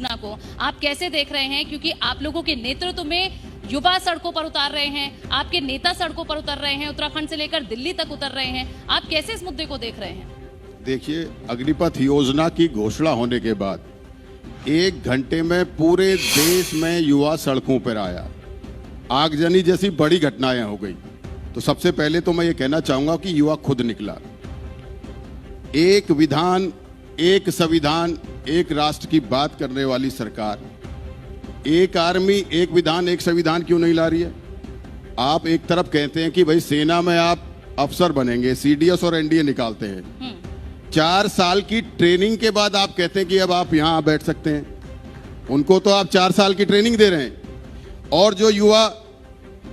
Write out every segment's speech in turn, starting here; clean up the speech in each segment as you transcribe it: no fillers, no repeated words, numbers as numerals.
योजना को आप कैसे देख रहे हैं? क्योंकि आप लोगों के नेतृत्व में युवा सड़कों पर उतार रहे हैं, आपके नेता सड़कों पर उतर रहे हैं, उत्तराखंड से लेकर दिल्ली तक उतर रहे हैं। आप कैसे इस मुद्दे को देख रहे हैं? देखिए, अग्निपथ योजना की घोषणा होने के बाद 1 घंटे में पूरे देश में युवा सड़कों पर आया। आगजनी जैसी बड़ी घटनाएं हो गई। तो सबसे पहले तो मैं ये कहना चाहूंगा कि युवा खुद निकला। एक विधान, एक संविधान, एक राष्ट्र की बात करने वाली सरकार एक आर्मी, एक विधान, एक संविधान क्यों नहीं ला रही है? आप एक तरफ कहते हैं कि भाई सेना में आप अफसर बनेंगे, सीडीएस और एनडीए निकालते हैं। 4 साल की ट्रेनिंग के बाद आप कहते हैं कि अब आप यहां बैठ सकते हैं। उनको तो आप 4 साल की ट्रेनिंग दे रहे हैं। और जो युवा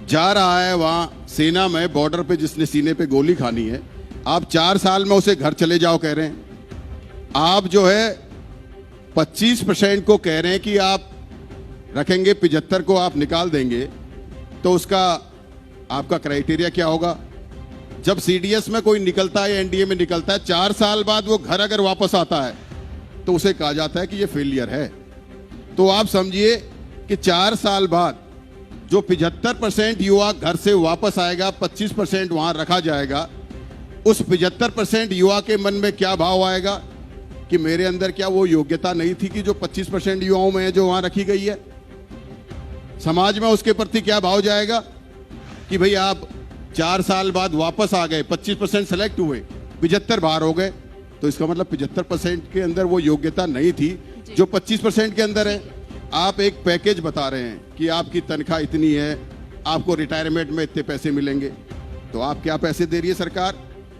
जा रहा है वहां सेना में, बॉर्डर पे, जिसने सीने पे गोली खानी है, आप 4 साल में उसे घर चले जाओ कह रहे हैं। आप जो है 25% को कह रहे हैं कि आप रखेंगे, 75 को आप निकाल देंगे। तो उसका आपका क्राइटेरिया क्या होगा? जब सीडीएस में कोई निकलता है या एनडीए में निकलता है, 4 साल बाद वो घर अगर वापस आता है तो उसे कहा जाता है कि ये फेलियर है। तो आप समझिए कि 4 साल बाद जो 75% युवा घर से वापस आएगा, 25% वहां रखा जाएगा। उस 75% युवा के मन में क्या भाव आएगा कि मेरे अंदर क्या वो योग्यता नहीं थी कि जो 25% युवाओं में है जो वहां रखी गई है? समाज में उसके प्रति क्या भाव जाएगा कि भाई आप 4 साल बाद वापस आ गए, 25% सेलेक्ट हुए, 75 बाहर हो गए। तो इसका मतलब 75% के अंदर वो योग्यता नहीं थी जो 25% के अंदर है। आप एक पैकेज बता रहे हैं कि आपकी तनख्वाह इतनी है, आपको रिटायरमेंट में इतने पैसे मिलेंगे। तो आप क्या पैसे दे रही है सरकार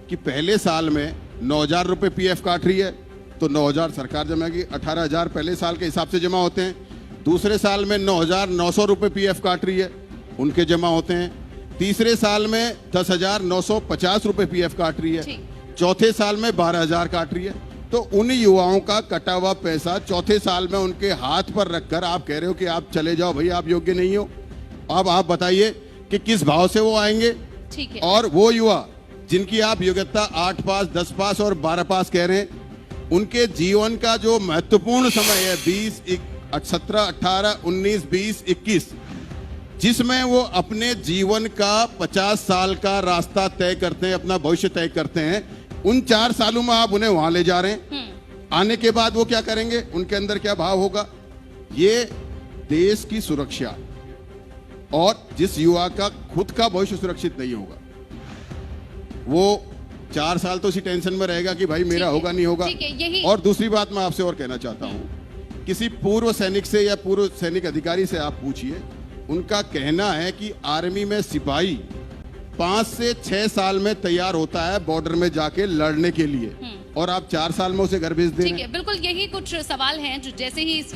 कि पहले साल में 9,000 रुपये पीएफ काट रही है, तो 9,000 सरकार जमा की, 18,000 पहले साल के हिसाब से जमा होते हैं। दूसरे साल में 9,900 रुपये पीएफ काट रही है, उनके जमा होते हैं। तीसरे साल में 10,950 रुपये पीएफ काट रही है। चौथे साल में 12,000 काट रही है। तो उन युवाओं का कटा हुआ पैसा चौथे साल में उनके हाथ पर रखकर आप कह रहे हो कि आप चले जाओ भाई, आप योग्य नहीं हो। अब आप बताइए कि किस भाव से वो आएंगे? ठीक है। और वो युवा जिनकी आप योग्यता 8 पास, 10 पास और 12 पास कह रहे हैं, उनके जीवन का जो महत्वपूर्ण समय है 20, 17, 18, 19, 20, 21, जिसमें वो अपने जीवन का 50 साल का रास्ता तय करते हैं, अपना भविष्य तय करते हैं, उन 4 सालों में आप उन्हें वहां ले जा रहे हैं। आने के बाद वो क्या करेंगे? उनके अंदर क्या भाव होगा? ये देश की सुरक्षा, और जिस युवा का खुद का भविष्य सुरक्षित नहीं होगा, वो 4 साल तो इसी टेंशन में रहेगा कि भाई मेरा होगा नहीं होगा। और दूसरी बात मैं आपसे और कहना चाहता हूं, किसी पूर्व सैनिक से या पूर्व सैनिक अधिकारी से आप पूछिए, उनका कहना है कि आर्मी में सिपाही 5 से 6 साल में तैयार होता है बॉर्डर में जाके लड़ने के लिए, और आप 4 साल में उसे घर भेज दे रहे हैं। ठीक है, बिल्कुल यही कुछ सवाल हैं जो जैसे ही इस